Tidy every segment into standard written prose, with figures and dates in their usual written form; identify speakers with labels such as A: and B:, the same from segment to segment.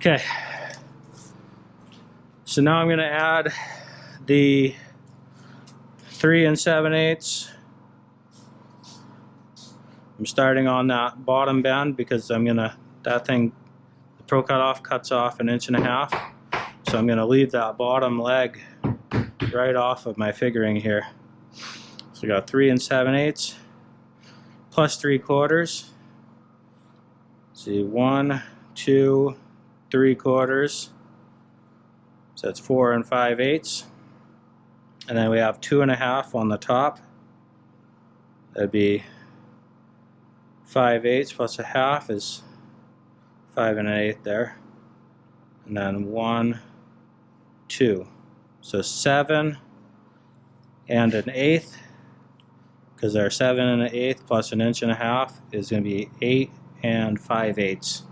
A: Okay, so now I'm going to add the 3 7/8. I'm starting on that bottom bend because that thing, the Pro Cut-Off cuts off 1.5 inches. So I'm gonna leave that bottom leg right off of my figuring here. So I got 3 7/8 plus 3/4. See, 1, 2, 3/4. So that's 4 5/8. And then we have 2.5 on the top. That'd be 5/8 plus 1/2 is 5 1/8 there. And then 1, 2. So 7 1/8, because our 7 1/8 plus 1.5 inches is going to be 8 5/8.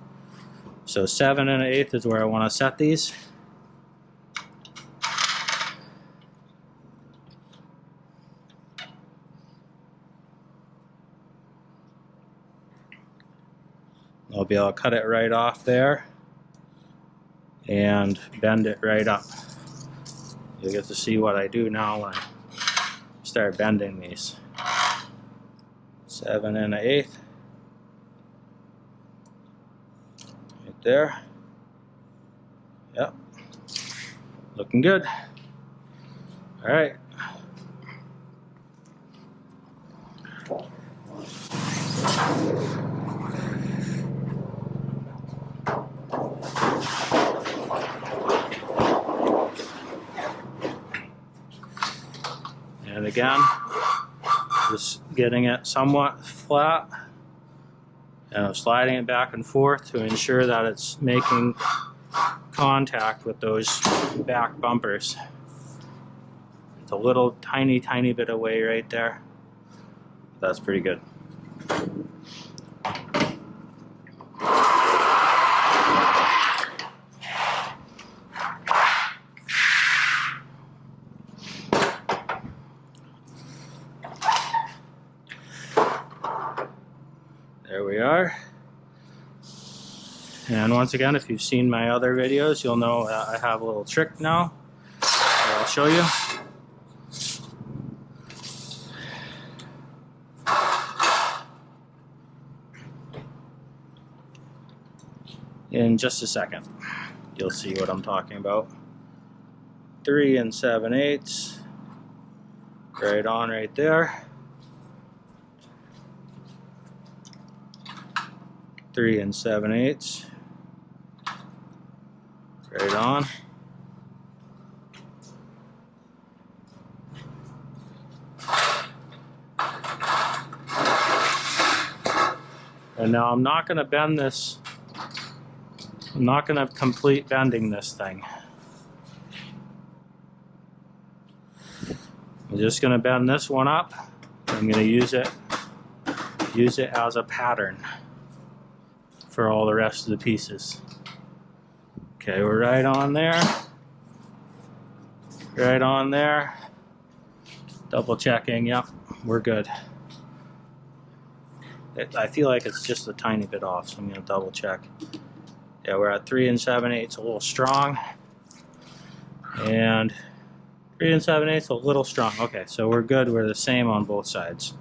A: So 7 1/8 is where I want to set these. I'll be able to cut it right off there and bend it right up. You'll get to see what I do now when I start bending these. 7 1/8. Right there. Yep. Looking good. All right. And again, just getting it somewhat flat, and I'm sliding it back and forth to ensure that it's making contact with those back bumpers. It's a little tiny bit away right there. That's pretty good. There we are. And once again, if you've seen my other videos, you'll know that I have a little trick now that I'll show you. In just a second, you'll see what I'm talking about. 3 7/8, right on right there. 3 7/8, right on. And now I'm not going to bend this. I'm not going to complete bending this thing. I'm just going to bend this one up. I'm going to use it as a pattern for all the rest of the pieces. Okay, we're right on there. Right on there. Double checking, yep, we're good. I feel like it's just a tiny bit off, so I'm going to double check. Yeah, we're at 3 7/8, a little strong. And 3 7/8, a little strong. Okay, so we're good. We're the same on both sides.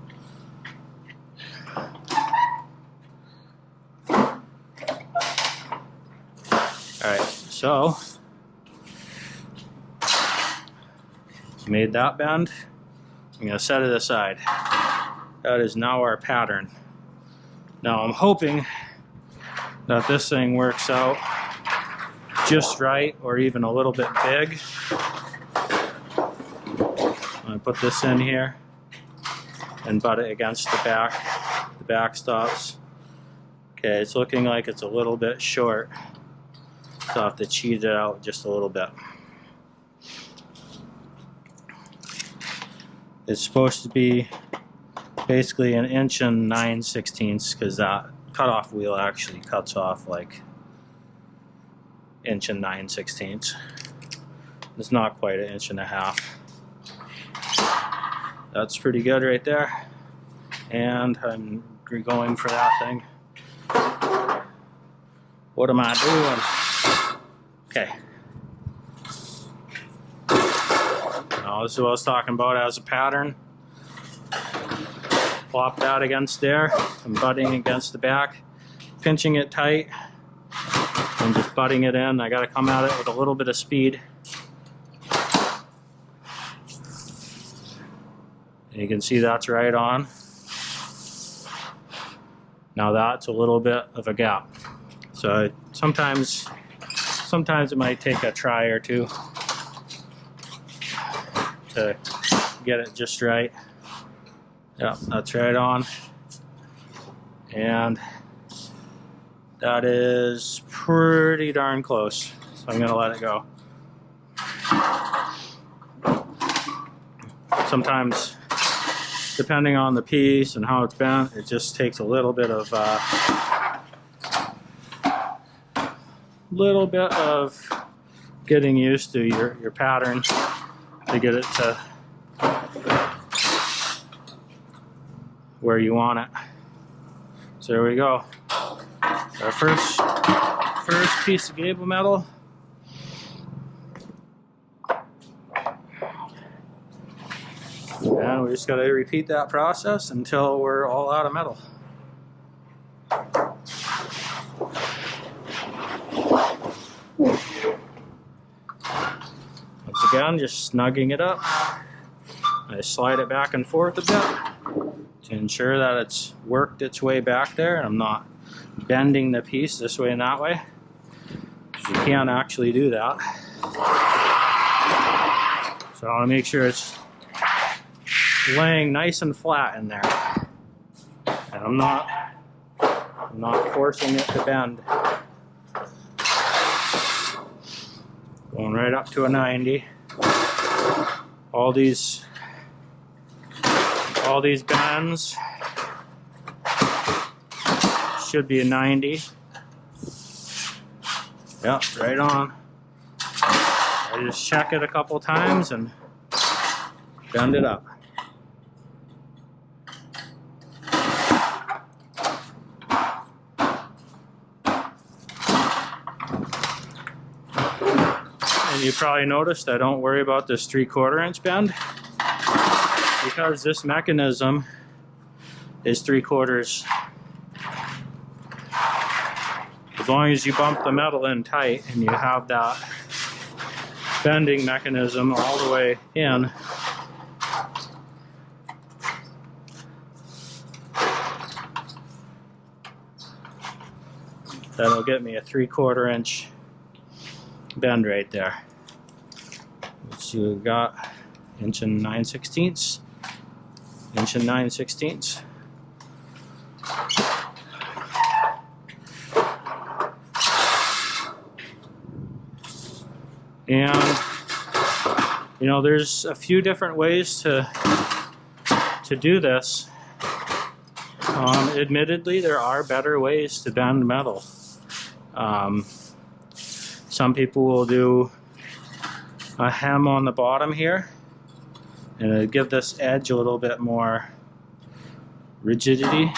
A: Alright, so made that bend. I'm going to set it aside. That is now our pattern. Now I'm hoping that this thing works out just right, or even a little bit big. I'm going to put this in here and butt it against the back stops. Okay, it's looking like it's a little bit short, so I'll have to cheat it out just a little bit. It's supposed to be basically 1 9/16 because that cutoff wheel actually cuts off like 1 9/16. It's not quite 1.5 inches. That's pretty good right there. And I'm going for that thing. What am I doing? Okay. Now this is what I was talking about as a pattern. Plop that against there. I'm butting against the back, pinching it tight, and just butting it in. I got to come at it with a little bit of speed. And you can see that's right on. Now that's a little bit of a gap. So sometimes it might take a try or two to get it just right. Yeah, that's right on. And that is pretty darn close. So I'm gonna let it go. Sometimes, depending on the piece and how it's bent, it just takes a little bit of getting used to your pattern to get it to where you want it. So there we go. Our first piece of gable metal. And we just got to repeat that process until we're all out of metal. Once again, just snugging it up. I slide it back and forth a bit to ensure that it's worked its way back there and I'm not bending the piece this way and that way. You can't actually do that. So I want to make sure it's laying nice and flat in there. And I'm not forcing it to bend. Going right up to a 90. All these bends should be a 90. Yep, right on. I just check it a couple times and bend it up. And you probably noticed I don't worry about this 3/4 inch bend because this mechanism is 3/4. As long as you bump the metal in tight and you have that bending mechanism all the way in, that'll get me a 3/4 inch bend right there. Let's see what we've got. 1 9/16, 1 9/16. And you know, there's a few different ways to do this. Admittedly, there are better ways to bend metal. Some people will do a hem on the bottom here, and it'll give this edge a little bit more rigidity.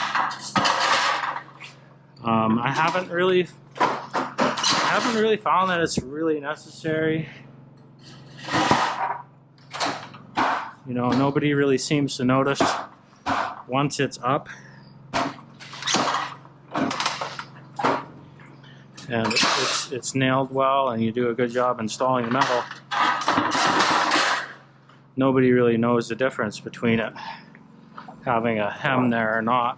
A: I haven't really found that it's really necessary. You know, nobody really seems to notice once it's up. And it's nailed well and you do a good job installing the metal. Nobody really knows the difference between it having a hem there or not.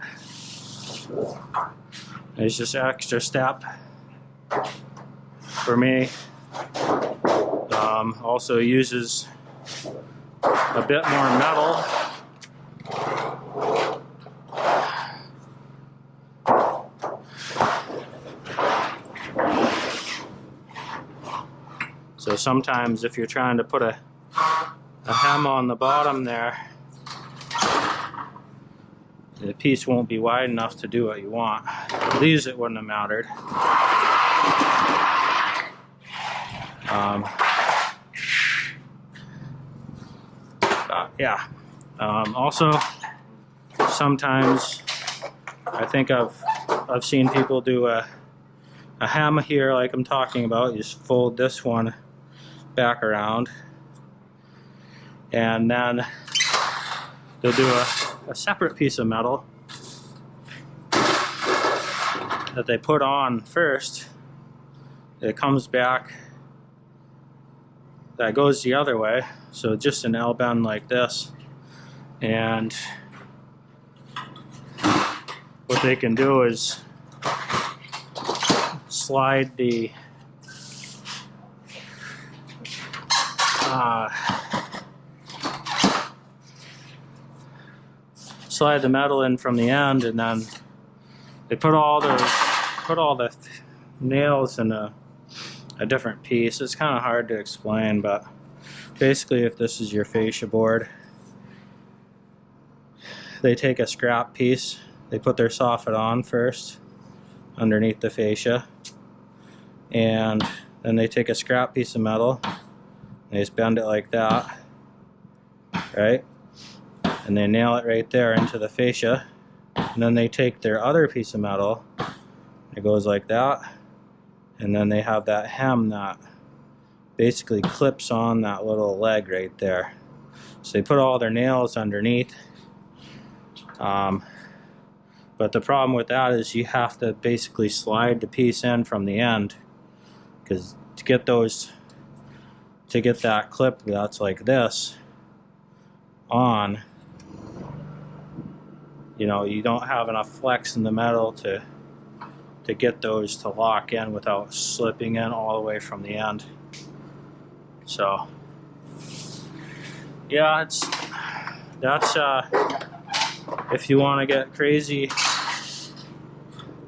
A: It's just an extra step for me. Also uses a bit more metal. So sometimes if you're trying to put a hem on the bottom there, the piece won't be wide enough to do what you want. These it wouldn't have mattered. Yeah. Also, sometimes I think I've seen people do a a hem here like I'm talking about. You just fold this one back around, and then they'll do a separate piece of metal that they put on first. It comes back, that goes the other way, so just an L bend like this. And what they can do is slide the metal in from the end, and then they put all the nails in a different piece. It's kind of hard to explain, but basically, if this is your fascia board, they take a scrap piece, they put their soffit on first underneath the fascia, and then they take a scrap piece of metal, they just bend it like that, right? And they nail it right there into the fascia, and then they take their other piece of metal, it goes like that, and then they have that hem that basically clips on that little leg right there. So they put all their nails underneath. But the problem with that is you have to basically slide the piece in from the end, because to get that clip that's like this on, you know, you don't have enough flex in the metal to get those to lock in without slipping in all the way from the end. So yeah, that's if you want to get crazy,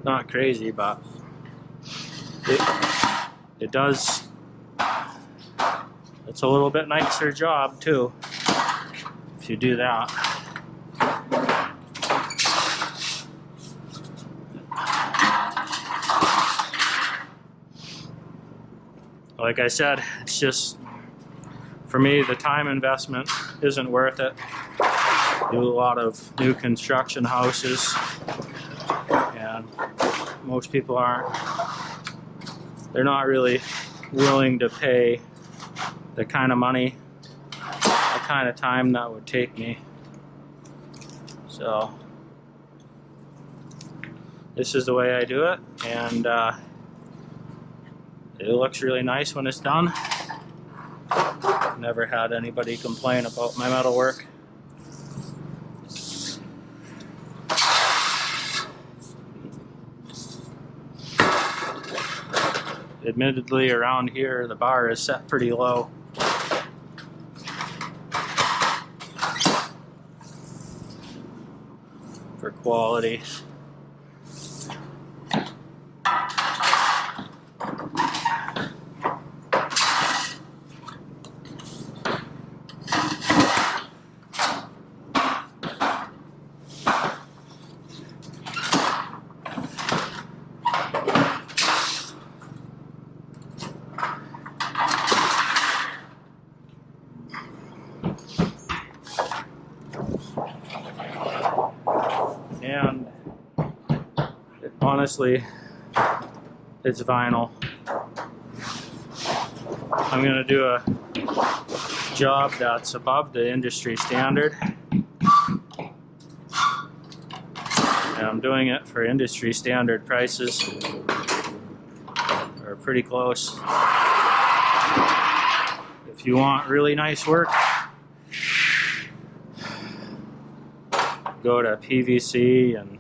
A: not crazy, but it does, it's a little bit nicer job too if you do that. Like I said, it's just, for me, the time investment isn't worth it. Do a lot of new construction houses, and most people they're not really willing to pay the kind of money, the kind of time that would take me. So this is the way I do it, and it looks really nice when it's done. Never had anybody complain about my metal work. Admittedly, around here the bar is set pretty low. For quality. And honestly, it's vinyl. I'm going to do a job that's above the industry standard, and I'm doing it for industry standard prices, or pretty close. If you want really nice work, go to PVC and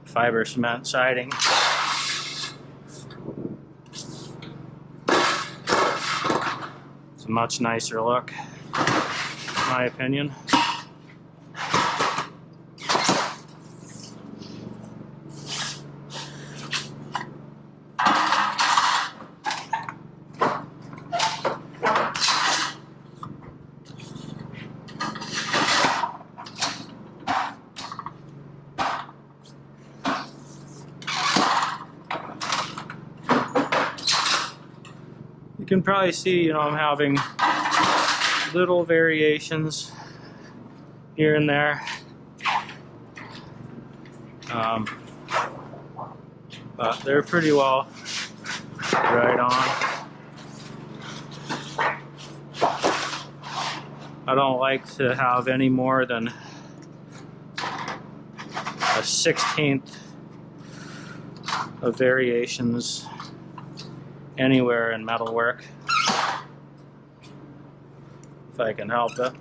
A: fiber cement siding. It's a much nicer look, in my opinion. You can probably see, you know, I'm having little variations here and there. but they're pretty well right on. I don't like to have any more than a 1/16 of variations anywhere in metalwork, if I can help it.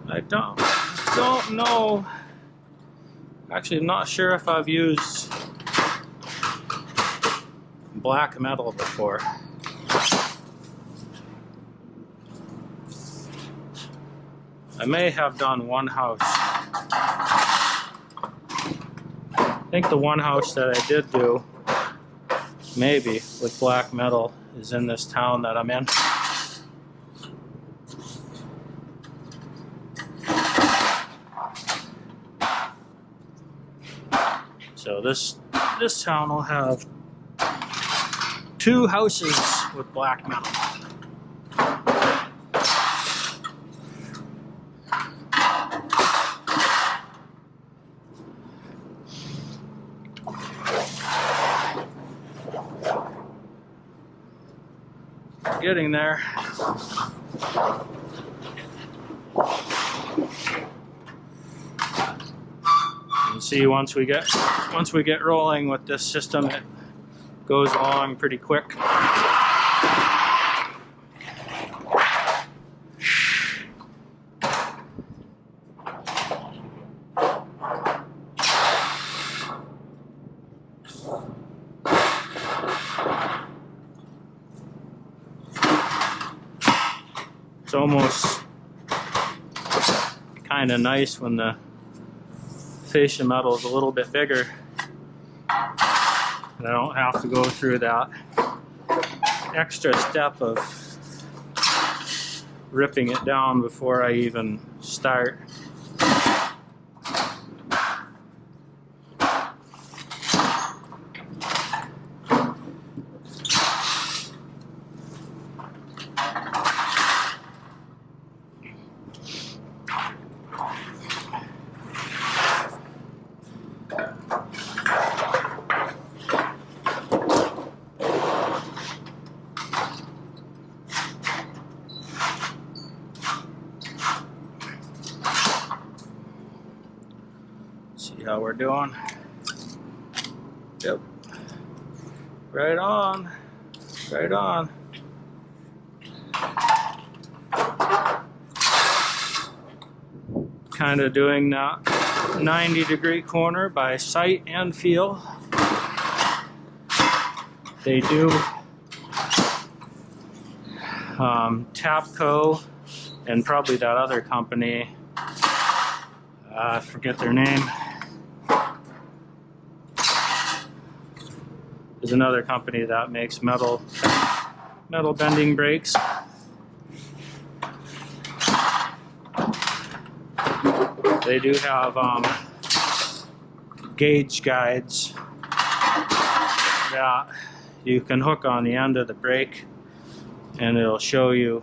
A: I don't know. Actually, I'm not sure if I've used black metal before. I may have done one house. I think the one house that I did do, maybe, with black metal is in this town that I'm in. So this town will have 2 houses with black metal. Getting there. You see, once we get rolling with this system, it goes along pretty quick. It's almost kind of nice when the fascia metal is a little bit bigger and I don't have to go through that extra step of ripping it down before I even start. See how we're doing? Yep. Right on. Right on. Kind of doing that 90-degree corner by sight and feel. They do Tapco and probably that other company, I forget their name. There's another company that makes metal bending brakes. They do have gauge guides that you can hook on the end of the brake, and it'll show you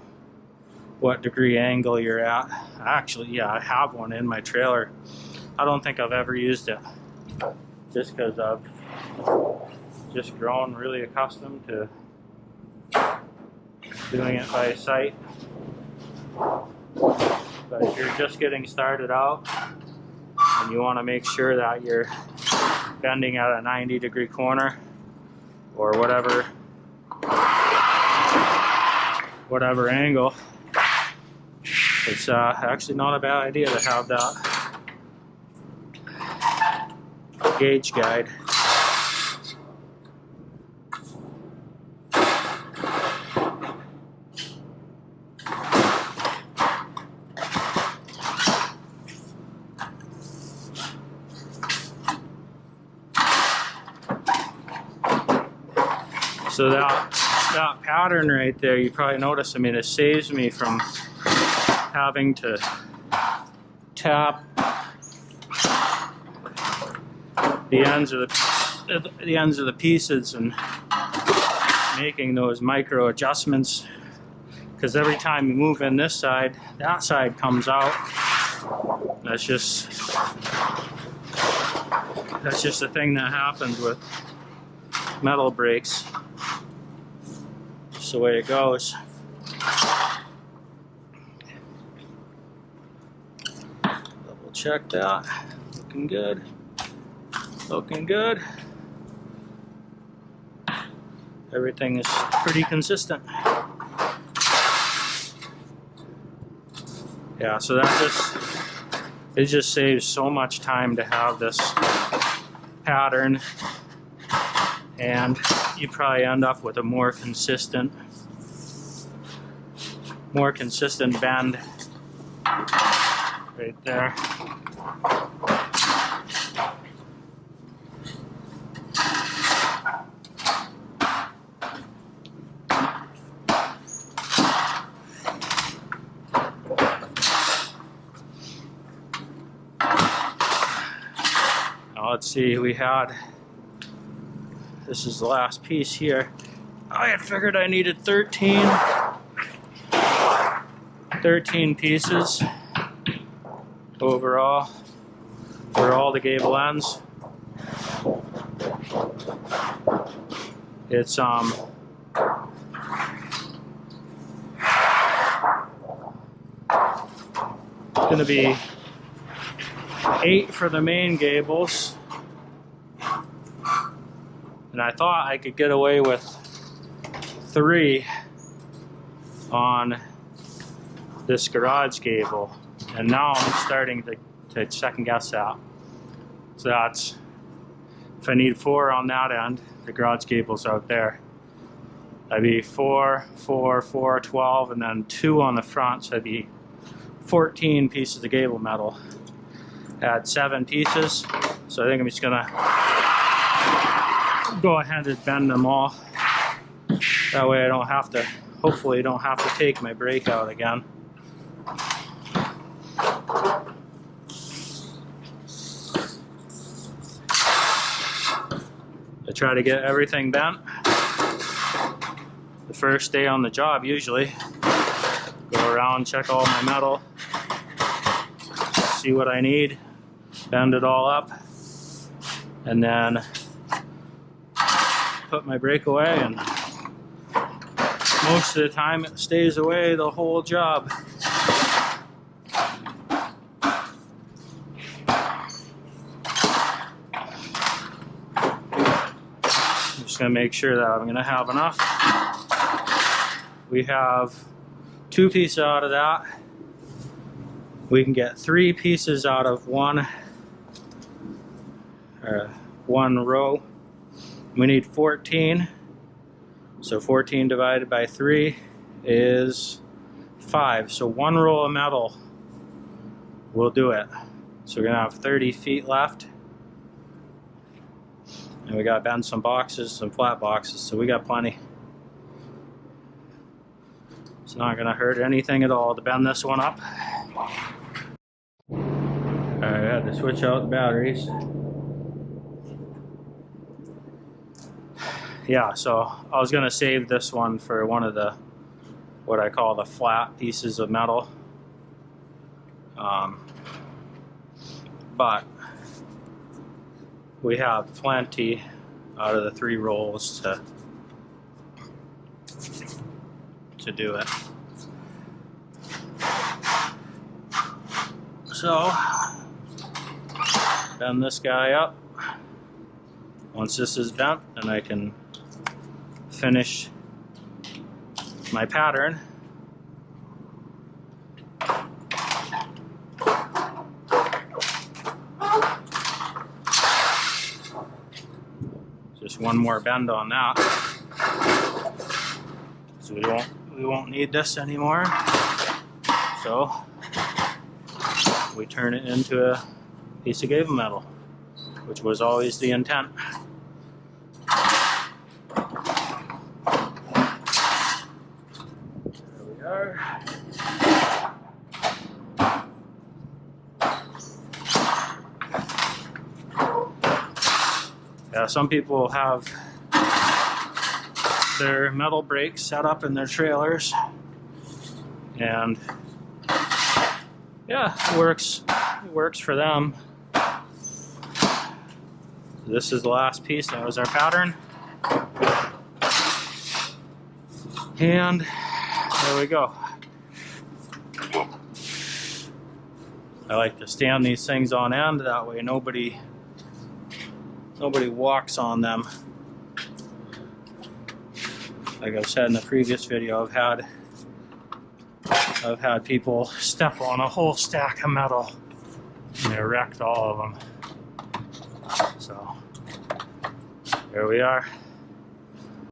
A: what degree angle you're at. Actually, yeah, I have one in my trailer. I don't think I've ever used it, just because I've just grown really accustomed to doing it by sight. But if you're just getting started out and you want to make sure that you're bending at a 90-degree corner or whatever angle, it's actually not a bad idea to have that gauge guide. So that pattern right there, you probably notice, I mean, it saves me from having to tap the ends of the pieces and making those micro adjustments, because every time you move in this side, that side comes out. That's just a thing that happens with metal brakes. Just the way it goes. Double check that. Looking good. Looking good. Everything is pretty consistent. Yeah, so it just saves so much time to have this pattern, and you probably end up with a more consistent bend right there. Let's see, this is the last piece here. I had figured I needed 13 pieces overall for all the gable ends. It's gonna be 8 for the main gables. And I thought I could get away with 3 on this garage gable, and now I'm starting to second guess that. So that's, if I need 4 on that end, the garage gable's out there, that'd be 4, 4, 4, 12, and then 2 on the front, so that'd be 14 pieces of gable metal. Add 7 pieces, so I think I'm just gonna go ahead and bend them all. That way I don't have to, hopefully don't have to take my brake out again. I try to get everything bent the first day on the job usually. Go around, check all my metal, see what I need, bend it all up, and then put my brake away, and most of the time it stays away the whole job. I'm just going to make sure that I'm going to have enough. We have 2 pieces out of that. We can get 3 pieces out of one row. We need 14, so 14 divided by 3 is 5. So 1 roll of metal will do it. So we're gonna have 30 feet left, and we got bend some boxes, some flat boxes, so we got plenty. It's not gonna hurt anything at all to bend this one up. Alright, I had to switch out the batteries. Yeah, so I was gonna save this one for one of the, what I call the flat pieces of metal. But we have plenty out of the 3 rolls to do it. So, bend this guy up. Once this is bent, then I can finish my pattern. Just one more bend on that, so we won't need this anymore. So we turn it into a piece of gable metal, which was always the intent. Yeah, some people have their metal brakes set up in their trailers, and yeah, it works for them. This is the last piece. That was our pattern, and there we go. I like to stand these things on end, that way nobody walks on them. Like I've said in the previous video, I've had people step on a whole stack of metal and they wrecked all of them. So there we are.